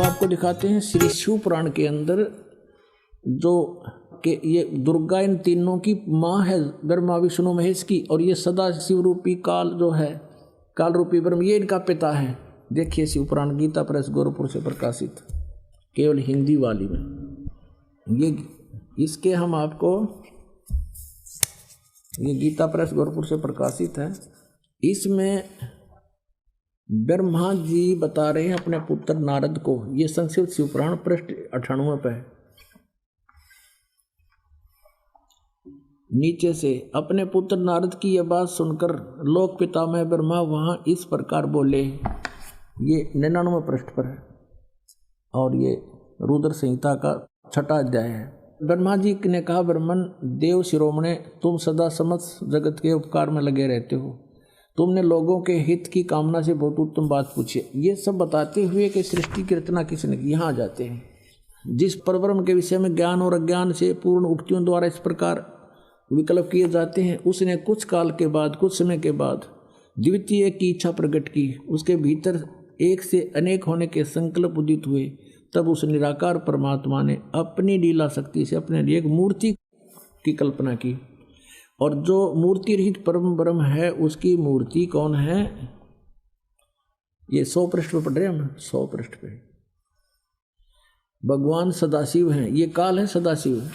आपको दिखाते हैं श्री शिव पुराण के अंदर जो कि ये दुर्गा इन तीनों की माँ है, ब्रह्मा विष्णु महेश की, और ये सदा शिव रूपी काल जो है, काल रूपी ब्रह्म, ये इनका पिता है। देखिए शिव पुराण गीता प्रेस गोरखपुर से प्रकाशित, केवल हिंदी वाली में। ये इसके हम आपको, ये गीता प्रेस गोरखपुर से प्रकाशित है। इसमें ब्रह्मा जी बता रहे हैं अपने पुत्र नारद को, ये संस्कृत शिव पुराण पृष्ठ 98 पे है। नीचे से अपने पुत्र नारद की यह बात सुनकर लोक पितामह ब्रह्मा वहां इस प्रकार बोले, ये 99 पृष्ठ पर है और ये रुद्र संहिता का 6वां अध्याय है। ब्रह्मा जी ने कहा, ब्रह्मन देव शिरोमणे, तुम सदा समस्त जगत के उपकार में लगे रहते हो, तुमने लोगों के हित की कामना से बहुत उत्तम बात पूछी। ये सब बताते हुए कि सृष्टि की रचना किसने की, यहाँ आ जाते हैं। जिस परब्रह्म के विषय में ज्ञान और अज्ञान से पूर्ण उक्तियों द्वारा इस प्रकार विकल्प किए जाते हैं, उसने कुछ काल के बाद, कुछ समय के बाद द्वितीय की इच्छा प्रकट की। उसके भीतर एक से अनेक होने के संकल्प उदित हुए। तब उस निराकार परमात्मा ने अपनी लीला शक्ति से अपने लिए एक मूर्ति की कल्पना की, और जो मूर्ति रहित परम ब्रह्म है उसकी मूर्ति कौन है? ये 100 पृष्ठ पर पढ़ रहे हैं हम, 100 पृष्ठ पे भगवान सदाशिव हैं। ये काल है सदाशिव।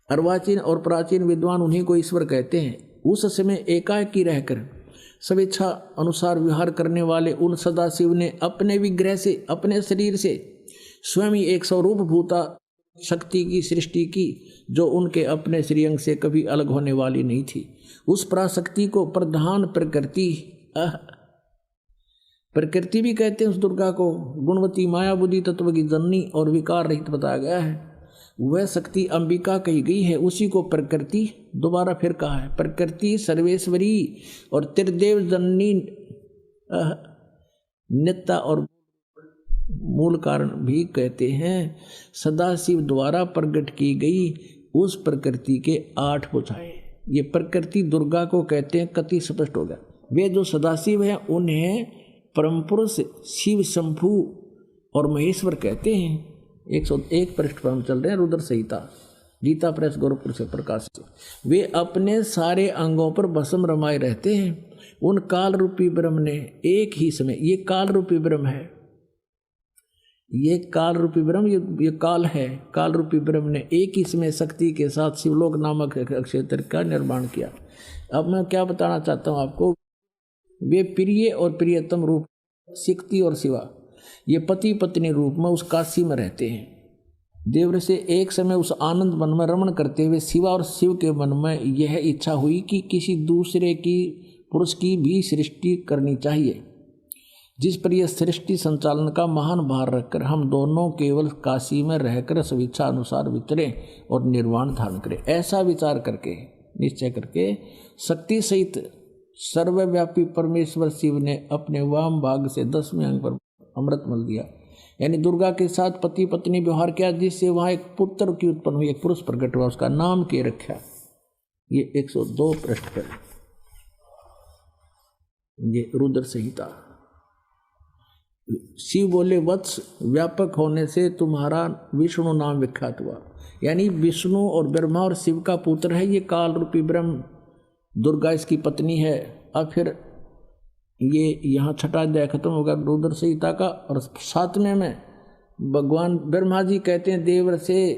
अर्वाचीन और प्राचीन विद्वान उन्हीं को ईश्वर कहते हैं। उस समय एकाएकी रहकर स्वेच्छा अनुसार विहार करने वाले उन सदाशिव ने अपने विग्रह से, अपने शरीर से स्वयं ही एक स्वरूप भूता शक्ति की सृष्टि की, जो उनके अपने श्रीअंग से कभी अलग होने वाली नहीं थी। उस पराशक्ति को प्रधान प्रकृति भी कहते हैं। उस दुर्गा को गुणवती माया बुद्धि तत्व की जननी और विकार रहित बताया गया है। वह शक्ति अंबिका कही गई है, उसी को प्रकृति दोबारा फिर कहा है। प्रकृति सर्वेश्वरी और त्रिदेव जननी नित्या और मूल कारण भी कहते हैं। सदाशिव द्वारा प्रकट की गई उस प्रकृति के 8 भुजाएं, ये प्रकृति दुर्गा को कहते हैं। कति स्पष्ट हो गया। वे जो सदाशिव हैं उन्हें परम पुरुष शिव, शंभु और महेश्वर कहते हैं। 101 पृष्ठ पर हम चल रहे हैं, रुद्र संहिता, गीता प्रेस गोरखपुर से प्रकाशित। वे अपने सारे अंगों पर भस्म रमाए रहते हैं। उन काल रूपी ब्रह्म ने एक ही समय, ये काल रूपी ब्रह्म है, ये काल रूपी ब्रह्म, ये काल है, काल रूपी ब्रह्म ने एक ही समय शक्ति के साथ शिवलोक नामक क्षेत्र का निर्माण किया। अब मैं क्या बताना चाहता हूँ आपको, वे प्रिय और प्रियतम रूप शक्ति और शिवा, ये पति पत्नी रूप में उस काशी में रहते हैं। देवर से एक समय उस आनंद मन में रमण करते हुए शिवा और शिव के मन में यह इच्छा हुई कि किसी दूसरे की पुरुष की भी सृष्टि करनी चाहिए, जिस पर यह सृष्टि संचालन का महान भार रखकर हम दोनों केवल काशी में रहकर स्वेच्छा अनुसार विचरें और निर्वाण धारण करें। ऐसा विचार करके, निश्चय करके, शक्ति सहित सर्वव्यापी परमेश्वर शिव ने अपने वाम भाग से 10वें अंग पर अमृत मल दिया, यानी दुर्गा के साथ पति पत्नी व्यवहार किया, जिससे वहां एक पुत्र की उत्पन्न हुई, एक पुरुष प्रकट हुआ, उसका नाम के रखा। ये 102 पृष्ठ पर, ये रुद्र संहिता। शिव बोले, वत्स, व्यापक होने से तुम्हारा विष्णु नाम विख्यात हुआ, यानी विष्णु और ब्रह्मा और शिव का पुत्र है ये काल रूपी ब्रह्म। दुर्गा इसकी पत्नी है। अब फिर ये यहाँ 6वां अध्याय खत्म होगा रुद्र संहिता का, और 7वें में भगवान ब्रह्मा जी कहते हैं देवर से,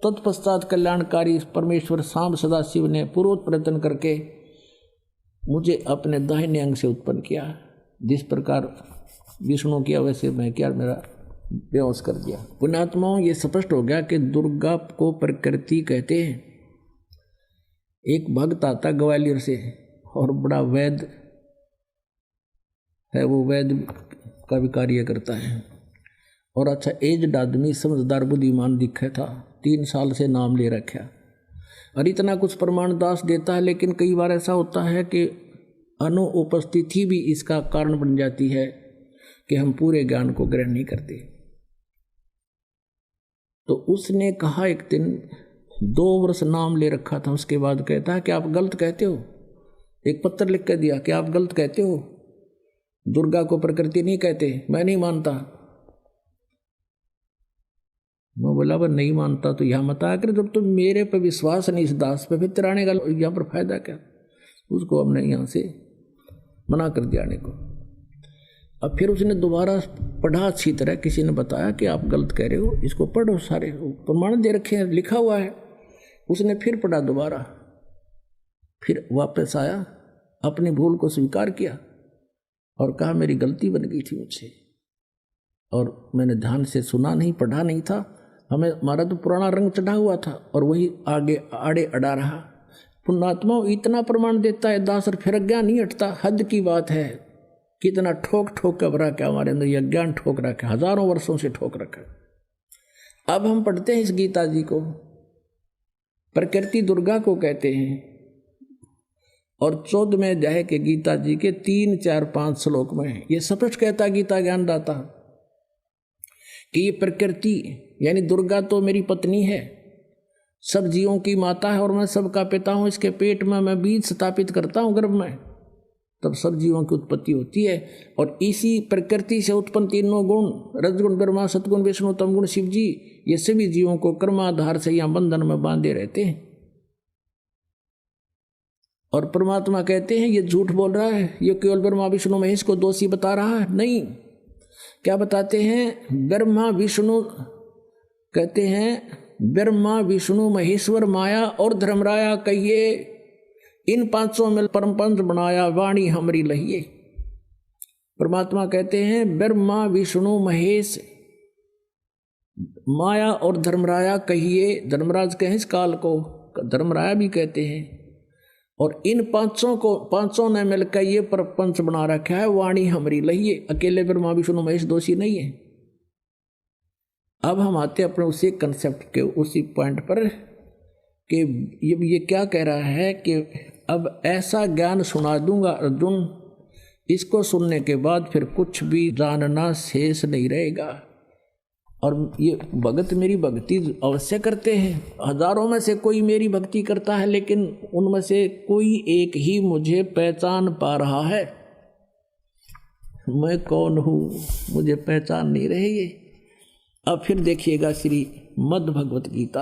तत्पश्चात कल्याणकारी परमेश्वर सांब सदाशिव ने पूर्वोक्त प्रयत्न करके मुझे अपने दाहिने अंग से उत्पन्न किया। जिस प्रकार विष्णु किया वैसे मैं किया, मेरा बेहोश कर दिया। पुण्यात्माओं, ये स्पष्ट हो गया कि दुर्गा को प्रकृति कहते हैं। एक भक्त आता ग्वालियर से और बड़ा वैद्य है, वो वैद्य का भी कार्य करता है, और अच्छा एज्ड आदमी, समझदार बुद्धिमान दिखा था, 3 साल से नाम ले रखा, और इतना कुछ प्रमाण दास देता है। लेकिन कई बार ऐसा होता है कि अनुपस्थिति भी इसका कारण बन जाती है कि हम पूरे ज्ञान को ग्रहण नहीं करते। तो उसने कहा एक दिन 2 वर्ष नाम ले रखा था, उसके बाद कहता है कि आप गलत कहते हो। एक पत्र लिख कर दिया कि आप गलत कहते हो, दुर्गा को प्रकृति नहीं कहते, मैं नहीं मानता। बोला वह नहीं मानता तो यहाँ मत आकर, जब तुम मेरे पे विश्वास नहीं इस दास पे, फिर तिराने का यहाँ पर फायदा क्या। उसको हमने यहाँ से मना कर दिया आने को। अब फिर उसने दोबारा पढ़ा अच्छी तरह, किसी ने बताया कि आप गलत कह रहे हो, इसको पढ़ो, सारे प्रमाण दे रखे हैं, लिखा हुआ है। उसने फिर पढ़ा दोबारा, फिर वापस आया, अपनी भूल को स्वीकार किया और कहा मेरी गलती बन गई थी मुझसे, और मैंने ध्यान से सुना नहीं, पढ़ा नहीं था, हमारा तो पुराना रंग चढ़ा हुआ था और वही आगे आड़े अड़ा रहा। पुण्यात्मा इतना प्रमाण देता है दास और फिर अज्ञान नहीं हटता, हद की बात है। कितना ठोक ठोक कर भरा क्या हमारे अंदर, यह ज्ञान ठोक रखा है, हजारों वर्षों से ठोक रखा है। अब हम पढ़ते हैं इस गीता जी को, प्रकृति दुर्गा को कहते हैं, और 14वें अध्याय के गीता जी के 3, 4, 5 श्लोक में ये स्पष्ट कहता गीता ज्ञान दाता कि ये प्रकृति यानी दुर्गा तो मेरी पत्नी है, सब जीवों की माता है और मैं सबका पिता हूँ। इसके पेट में मैं बीज स्थापित करता हूँ गर्भ में, तब सब जीवों की उत्पत्ति होती है। और इसी प्रकृति से उत्पन्न तीनों गुण, रजगुण ब्रह्मा, सतगुण विष्णु, तमगुण शिव जी, ये सभी जीवों को कर्माधार से यहाँ बंधन में बांधे रहते हैं। और परमात्मा कहते हैं ये झूठ बोल रहा है, ये केवल ब्रह्मा विष्णु महेश को दोषी बता रहा है। नहीं, क्या बताते हैं? ब्रह्मा विष्णु कहते हैं, ब्रह्मा विष्णु महेश्वर माया और धर्मराया कहिए, इन पांचों में परम पंच बनाया, वाणी हमरी लहिए। परमात्मा कहते हैं ब्रह्मा विष्णु महेश माया और धर्मराया कहिए, धर्मराज कहें इस काल को, धर्मराया भी कहते हैं। और इन पांचों ने मिलकर ये प्रपंच बना रखा है, वाणी हमरी लहिए। अकेले ब्रह्मा विष्णु महेश दोषी नहीं है। अब हम आते अपने उसी कंसेप्ट के उसी पॉइंट पर कि ये क्या कह रहा है कि अब ऐसा ज्ञान सुना दूंगा अर्जुन, इसको सुनने के बाद फिर कुछ भी जानना शेष नहीं रहेगा। और ये भगत मेरी भक्ति अवश्य करते हैं, हजारों में से कोई मेरी भक्ति करता है, लेकिन उनमें से कोई एक ही मुझे पहचान पा रहा है। मैं कौन हूँ मुझे पहचान नहीं रहे ये। अब फिर देखिएगा श्री मद् भगवत गीता,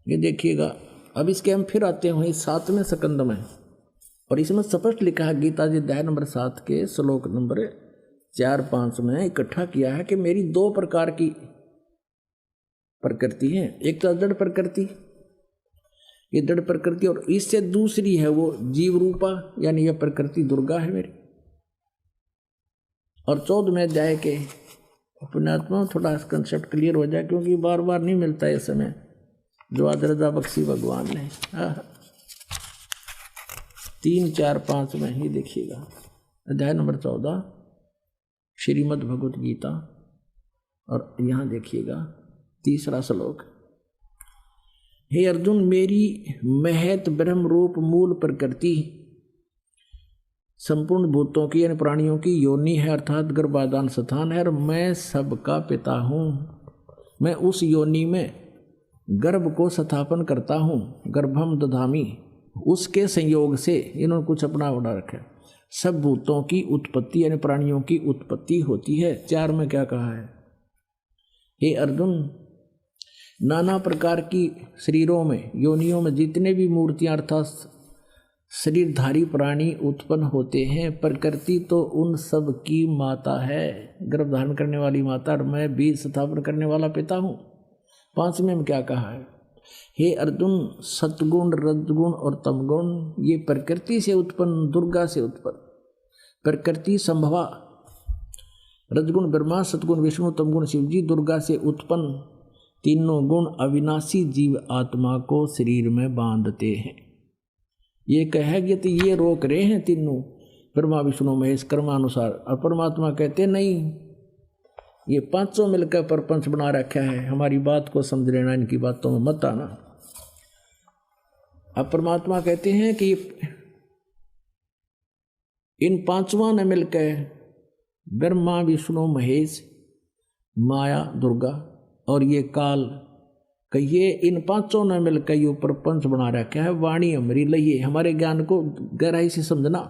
ये देखिएगा। अब इसके हम फिर आते हैं 7वें स्कंद में, और इसमें स्पष्ट लिखा है गीता जी अध्याय नंबर 7 के श्लोक नंबर 4, 5 में इकट्ठा किया है कि मेरी 2 प्रकार की प्रकृति है। एक तो जड़ प्रकृति, ये जड़ प्रकृति, और इससे दूसरी है वो जीव रूपा, यानी यह प्रकृति दुर्गा है मेरी। और 14वें अध्याय के पुण्यात्मा थोड़ा कंसेप्ट क्लियर हो जाए, क्योंकि बार बार नहीं मिलता है समय जो आदरदा बख्शी भगवान ने। 3, 4, 5 में ही देखिएगा अध्याय नंबर 14 श्रीमद् भगवत गीता, और यहाँ देखिएगा 3रा श्लोक। हे अर्जुन, मेरी महत ब्रह्म रूप मूल प्रकृति संपूर्ण भूतों की यानी प्राणियों की योनि है, अर्थात गर्भाधान स्थान है, और मैं सबका पिता हूँ। मैं उस योनि में गर्भ को स्थापन करता हूँ, गर्भम दधामी, उसके संयोग से इन्होंने कुछ अपना बना रखा है। सब भूतों की उत्पत्ति यानी प्राणियों की उत्पत्ति होती है। 4 में क्या कहा है? हे अर्जुन, नाना प्रकार की शरीरों में योनियों में जितने भी मूर्तियां अर्थात शरीरधारी प्राणी उत्पन्न होते हैं, प्रकृति तो उन सब की माता है, गर्भ धारण करने वाली माता, और मैं बीज स्थापन करने वाला पिता हूँ। 5वें में क्या कहा है? हे अर्जुन, सतगुण रजगुण और तमगुण ये प्रकृति से उत्पन्न, दुर्गा से उत्पन्न प्रकृति संभवा, रजगुण ब्रह्मा, सतगुण विष्णु, तमगुण शिव जी, दुर्गा से उत्पन्न तीनों गुण अविनाशी जीव आत्मा को शरीर में बांधते हैं। ये कहेगी तो ये रोक रहे हैं तीनों, ब्रह्मा विष्णु महेश कर्मानुसार, और परमात्मा कहते नहीं, ये पांचों मिलकर प्रपंच बना रखा है। हमारी बात को समझ लेना, इनकी बातों में मत आना। अब परमात्मा कहते हैं कि इन पांचों ने मिलकर ब्रह्मा विष्णु महेश माया दुर्गा और ये काल कहिए, इन पांचों ने मिलकर ये प्रपंच बना रखा है। वाणी हमारी लइए, हमारे ज्ञान को गहराई से समझना।